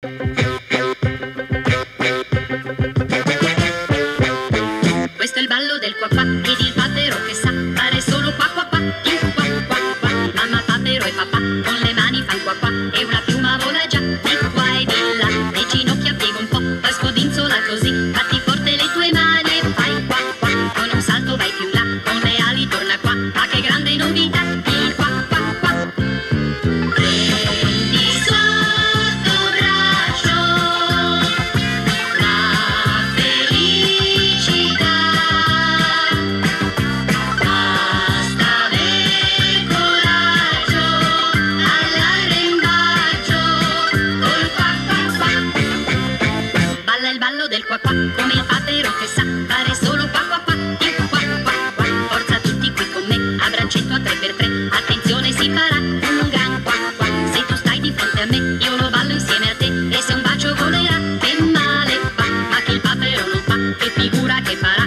Questo è il ballo del qua qua ed il papero che sa fare solo qua qua qua, il qua qua qua. Mamma papero e papà con le mani fan qua qua e una piuma vola già di qua e di là. Le ginocchia piega un po', poi scodinzola così, batti forte le tue mani e fai qua qua. Con un salto vai più là, con le ali torna qua, ma che grande novità, il qua qua qua. Prendi sotto braccio la felicità, basta aver coraggio all'arrembaggio col qua qua qua. Balla il ballo del qua qua come il papero che sa fare solo qua qua qua, il qua qua qua. Forza tutti qui con me, a braccetto a 3x3, attenzione si farà un gran qua qua. Se tu stai di fronte a me, io lo ballo insieme a te, e se un bacio volerà, che male fa, ma che il papero non fa, che figura che farà.